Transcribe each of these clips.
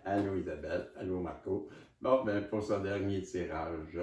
Allô Isabelle, allô Marco. Bon, ben pour ce dernier tirage,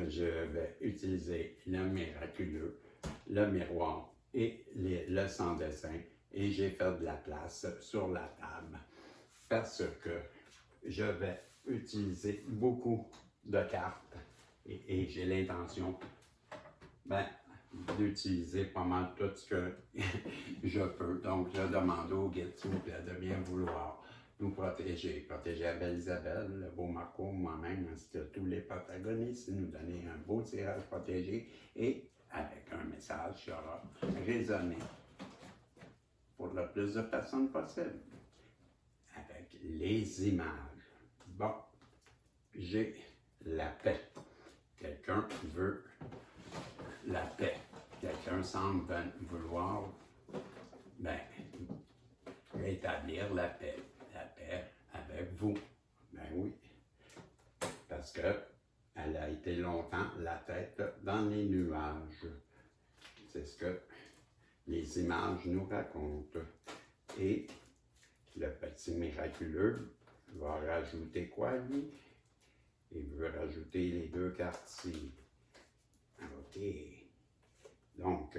je vais utiliser le miraculeux, le miroir et le sans-dessin. Et j'ai fait de la place sur la table parce que je vais utiliser beaucoup de cartes et j'ai l'intention d'utiliser pas mal tout ce que je peux. Donc, je demande au guide, s'il vous plaît, de bien vouloir nous protéger. Protéger la belle Isabelle, le beau Marco, moi-même, ainsi que tous les protagonistes, nous donner un beau tirage protégé et avec un message qui aura résonné pour le plus de personnes possible. Avec les images. Bon, j'ai la paix. Quelqu'un veut la paix. Quelqu'un semble vouloir rétablir la paix avec vous. Ben oui, parce qu'elle a été longtemps la tête dans les nuages. C'est ce que les images nous racontent. Et le petit miraculeux va rajouter quoi, lui? Il veut rajouter les deux cartes-ci. OK. Donc,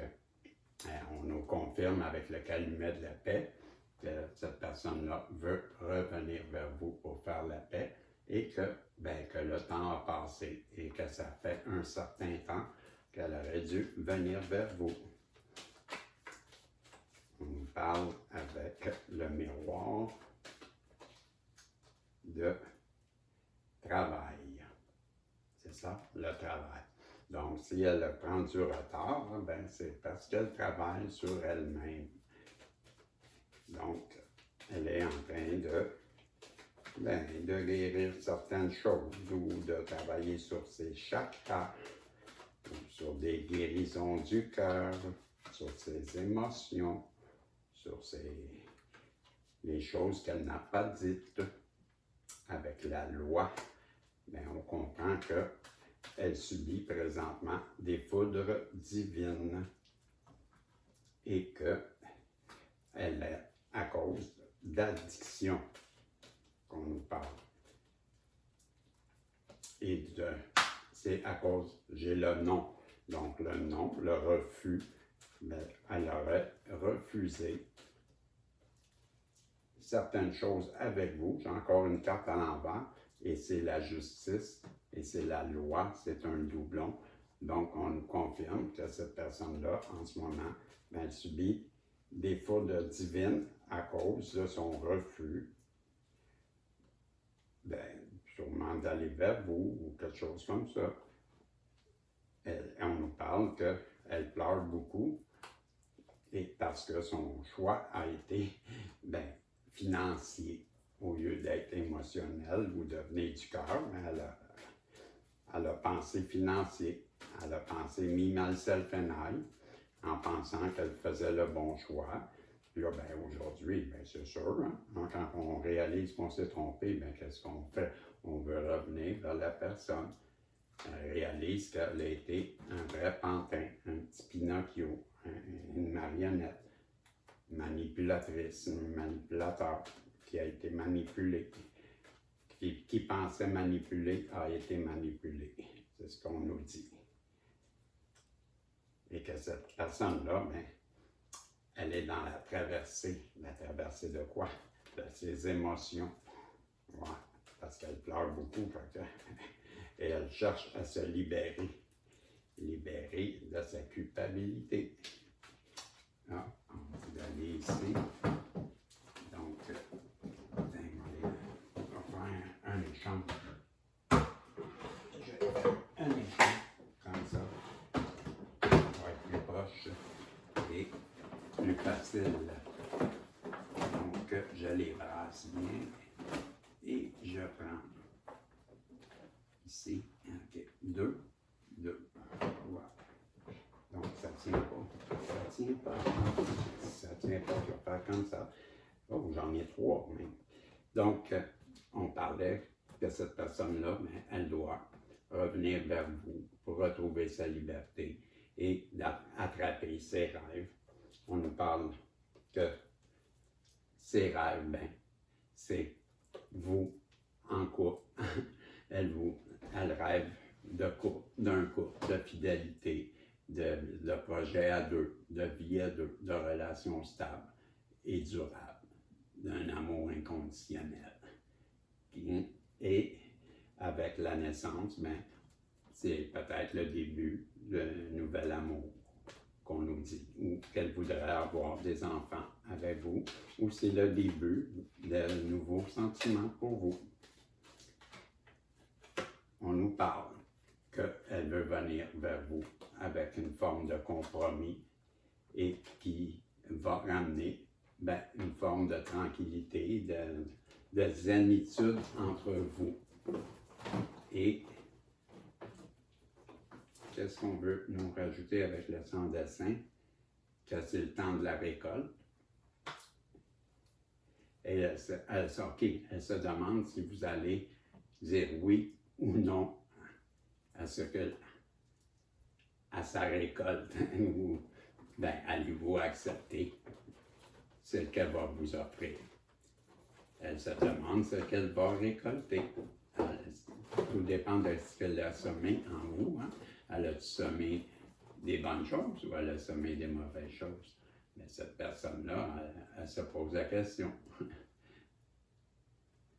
on nous confirme avec le calumet de la paix que cette personne-là veut revenir vers vous pour faire la paix et que le temps a passé et que ça fait un certain temps qu'elle aurait dû venir vers vous. On nous parle avec le miroir de travail. C'est ça, le travail. Donc, si elle prend du retard, c'est parce qu'elle travaille sur elle-même. Donc, elle est en train de guérir certaines choses ou de travailler sur ses chakras, ou sur des guérisons du cœur, sur ses émotions, sur les choses qu'elle n'a pas dites. Avec la loi, on comprend qu'elle subit présentement des foudres divines et qu'elle est à cause d'addiction qu'on nous parle. Et c'est à cause, j'ai le non. Donc le non, le refus, elle aurait refusé certaines choses avec vous. J'ai encore une carte à l'envers et c'est la justice et c'est la loi, c'est un doublon. Donc, on nous confirme que cette personne-là, en ce moment, elle subit des foudres divines à cause de son refus, sûrement d'aller vers vous ou quelque chose comme ça. On nous parle qu'elle pleure beaucoup et parce que son choix a été financier au lieu d'être émotionnel ou de venir du cœur, mais elle a pensé financier. Elle a pensé me, myself and I, en pensant qu'elle faisait le bon choix. Puis là, aujourd'hui, c'est sûr, hein, quand on réalise qu'on s'est trompé, qu'est-ce qu'on fait? On veut revenir vers la personne. Elle réalise qu'elle a été un vrai pantin, un petit Pinocchio, une marionnette, manipulatrice, un manipulateur qui a été manipulé, qui pensait manipuler a été manipulé. C'est ce qu'on nous dit. Et que cette personne-là, elle est dans la traversée. La traversée de quoi? De ses émotions. Ouais, parce qu'elle pleure beaucoup. Et elle cherche à se libérer. Libérer de sa culpabilité. Ah, on va d'aller ici. Donc, on va faire un échange. Je vais faire un échange comme ça. Ça va être plus proche et plus facile. Donc, je les brasse bien et je prends ici, OK, 2. tient pas. Si ça tient pas, je vais faire comme ça. Oh, j'en ai 3 même. Donc, on parlait que cette personne-là, ben, elle doit revenir vers vous pour retrouver sa liberté et attraper ses rêves. On nous parle que ses rêves, ben, c'est vous en couple. Elle rêve d'un couple, de fidélité, de projet à deux, de vie à deux, de relations stables et durables, d'un amour inconditionnel. Et avec la naissance, ben, c'est peut-être le début d'un nouvel amour qu'on nous dit, ou qu'elle voudrait avoir des enfants avec vous, ou c'est le début de nouveaux sentiments pour vous. On nous parle qu'elle veut venir vers vous avec une forme de compromis et qui va ramener une forme de tranquillité, de zénitude entre vous. Et qu'est-ce qu'on veut nous rajouter avec le sans-dessin? Que c'est le temps de la récolte. Et elle se demande si vous allez dire oui ou non à sa récolte, ou allez-vous accepter ce qu'elle va vous offrir. Elle se demande ce qu'elle va récolter. Tout dépend de ce qu'elle a semé en vous. Hein? Elle a semé des bonnes choses ou elle a semé des mauvaises choses. Mais cette personne-là, elle se pose la question.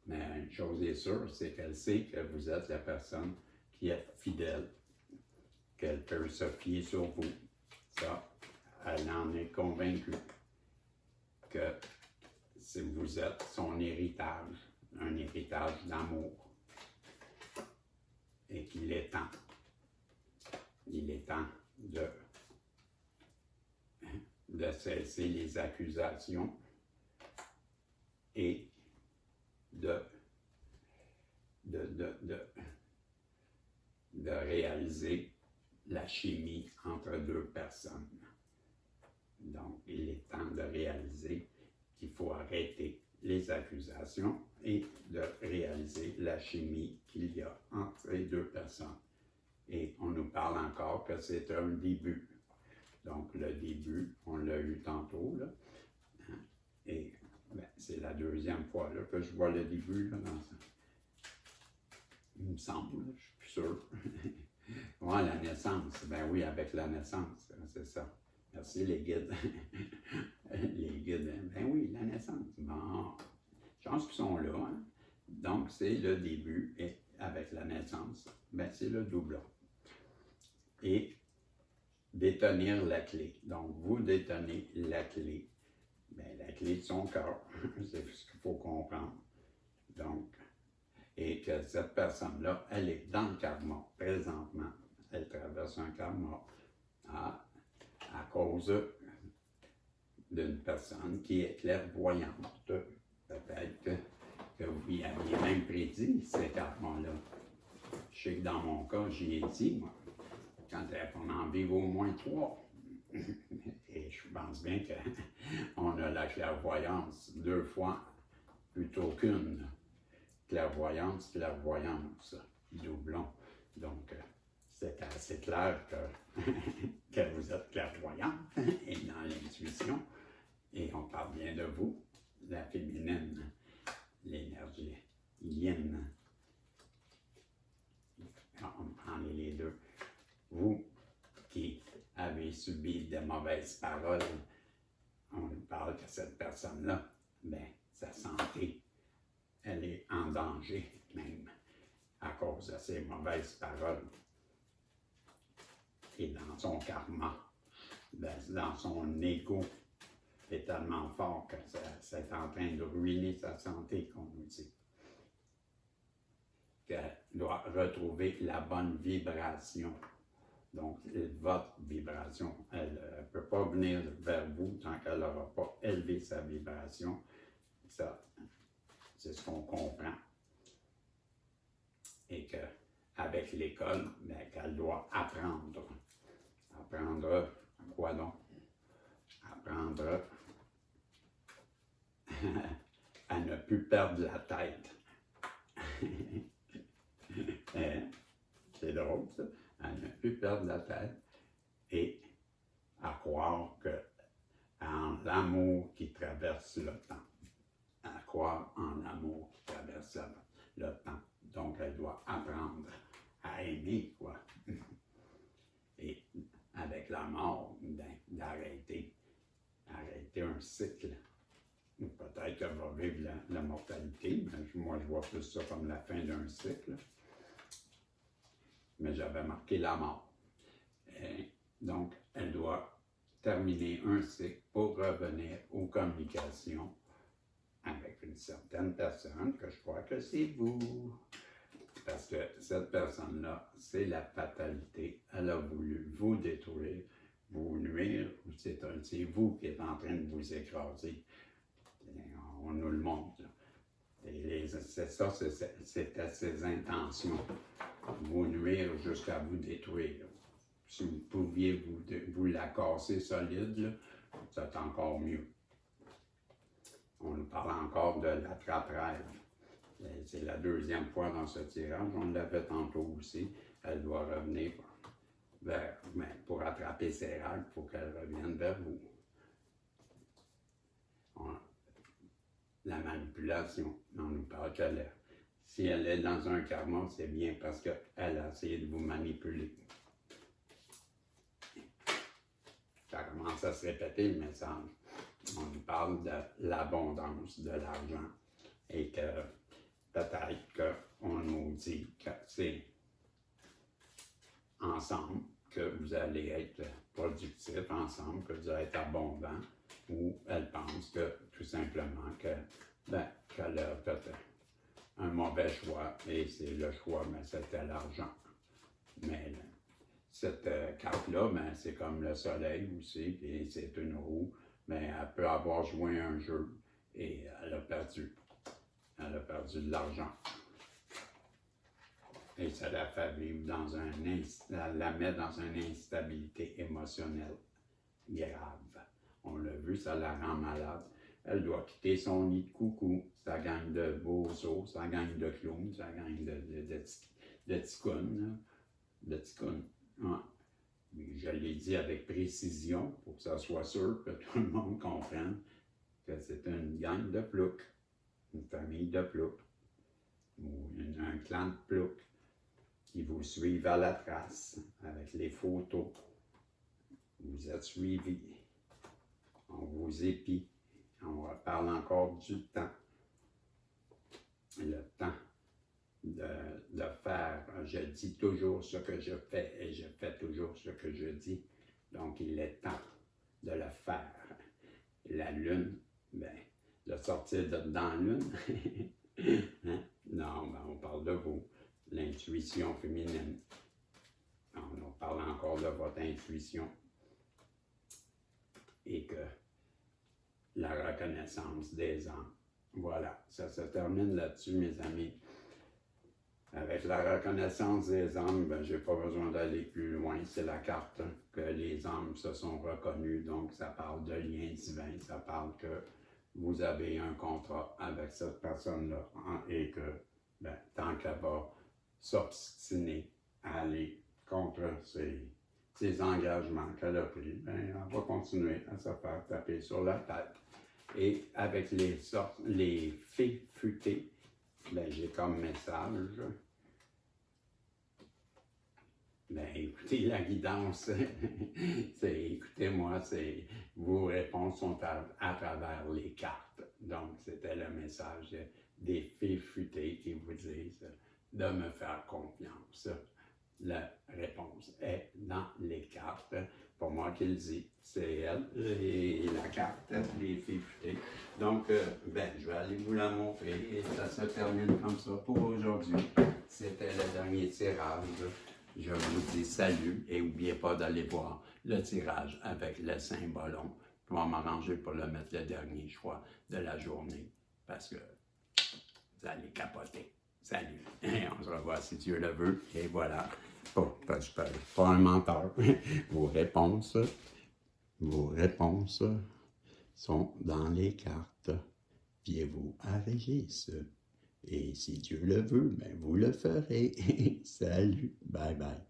Mais une chose est sûre, c'est qu'elle sait que vous êtes la personne qui est fidèle, qu'elle peut se fier sur vous. Ça, elle en est convaincue que si vous êtes son héritage, un héritage d'amour, et qu'il est temps de cesser les accusations et de réaliser la chimie entre deux personnes. Donc, il est temps de réaliser qu'il faut arrêter les accusations et de réaliser la chimie qu'il y a entre les deux personnes. Et on nous parle encore que c'est un début. Donc, le début, on l'a eu tantôt, là. Et c'est la deuxième fois là, que je vois le début là, dans ça. Il me semble, je suis plus sûr. Ouais, la naissance. Ben oui, avec la naissance, c'est ça. Merci les guides. Les guides, ben oui, la naissance. Bon, je pense qu'ils sont là. Hein? Donc, c'est le début et avec la naissance, ben c'est le doublon. Et détenir la clé. Donc, vous détenez la clé. Ben, la clé de son cœur. C'est ce qu'il faut comprendre. Donc, et que cette personne-là, elle est dans le karma présentement. Elle traverse un karma à cause d'une personne qui est clairvoyante. Peut-être que vous y aviez même prédit ces karmas-là. Je sais que dans mon cas, j'y ai dit, moi, quand on en vive au moins 3. Et je pense bien qu'on a la clairvoyance 2 fois plutôt qu'une. Clairvoyance, doublon. Donc, c'est assez clair que vous êtes clairvoyante et dans l'intuition. Et on parle bien de vous, la féminine, l'énergie yin. On prend les deux. Vous qui avez subi de mauvaises paroles, on nous parle que cette personne-là, sa santé, elle est en danger même à cause de ces mauvaises paroles. Et dans son karma, dans son ego, est tellement fort que c'est en train de ruiner sa santé, qu'on nous dit. Qu'elle doit retrouver la bonne vibration. Donc, votre vibration, elle ne peut pas venir vers vous tant qu'elle n'aura pas élevé sa vibration. Ça, c'est ce qu'on comprend. Et qu'avec l'école, qu'elle doit apprendre. Apprendre quoi donc? perdre la tête. C'est drôle, ça. Elle ne plus perdre la tête et à croire que en l'amour qui traverse le temps. À croire en l'amour qui traverse le temps. Donc, elle doit apprendre à aimer, quoi. Et avec la mort, ben, d'arrêter un cycle. Peut-être qu'elle va vivre la mortalité, mais moi, je vois plus ça comme la fin d'un cycle. Mais j'avais marqué la mort. Et donc, elle doit terminer un cycle pour revenir aux communications avec une certaine personne, que je crois que c'est vous. Parce que cette personne-là, c'est la fatalité. Elle a voulu vous détruire, vous nuire, c'est vous qui êtes en train de vous écraser. On nous le montre. C'est ça, c'était ses intentions. Vous nuire jusqu'à vous détruire. Si vous pouviez vous la casser solide, là, c'est encore mieux. On nous parle encore de l'attrape-rêve. C'est la deuxième fois dans ce tirage. On l'avait tantôt aussi. Elle doit revenir pour attraper ses rêves, il faut qu'elle revienne vers vous. La manipulation, on nous parle qu'elle si elle est dans un karma, c'est bien parce qu'elle a essayé de vous manipuler. Ça commence à se répéter le message. On nous parle de l'abondance de l'argent et que peut-être qu'on nous dit que c'est ensemble que vous allez être productif, ensemble que vous allez être abondant, ou elle pense que tout simplement qu'elle a fait un mauvais choix et c'est le choix, mais c'était l'argent. Mais cette carte-là, c'est comme le soleil aussi, et c'est une roue, mais elle peut avoir joué un jeu et elle a perdu. Elle a perdu de l'argent. Et ça la fait vivre la met dans une instabilité émotionnelle grave. On l'a vu, ça la rend malade. Elle doit quitter son nid de coucou. Ça gagne de beaux os, ça gagne de clowns, ça gagne de ticounes. De ticounes. Ouais. Je l'ai dit avec précision pour que ça soit sûr que tout le monde comprenne que c'est une gang de ploucs, une famille de ploucs, ou un clan de ploucs qui vous suivent à la trace avec les photos. Vous êtes suivis. On vous épie. On parle encore du temps. Le temps de faire. Je dis toujours ce que je fais et je fais toujours ce que je dis. Donc, il est temps de le faire. La lune, de sortir dans la lune. Hein? Non, on parle de vous. L'intuition féminine. On parle encore de votre intuition. Et que la reconnaissance des âmes. Voilà, ça se termine là-dessus, mes amis. Avec la reconnaissance des âmes, je n'ai pas besoin d'aller plus loin. C'est la carte que les âmes se sont reconnues. Donc, ça parle de lien divin. Ça parle que vous avez un contrat avec cette personne-là et que, tant qu'elle va s'obstiner à aller contre ses engagements qu'elle a pris, elle va continuer à se faire taper sur la tête. Et avec les fées futées, j'ai comme message, écoutez la guidance, écoutez-moi, vos réponses sont à travers les cartes. Donc, c'était le message des fées futées qui vous disent de me faire confiance. La réponse est dans les cartes. Pas moi qui le dis, c'est elle et la carte, les fées futées. Donc, je vais aller vous la montrer et ça se termine comme ça pour aujourd'hui. C'était le dernier tirage. Je vous dis salut et n'oubliez pas d'aller voir le tirage avec le Saint-Ballon. Je vais m'arranger pour le mettre le dernier choix de la journée parce que vous allez capoter. Salut. Et on se revoit si Dieu le veut. Et voilà. Pas un menteur. Vos réponses sont dans les cartes. fiez-vous à Régis. Et si Dieu le veut, ben vous le ferez. Salut, bye bye.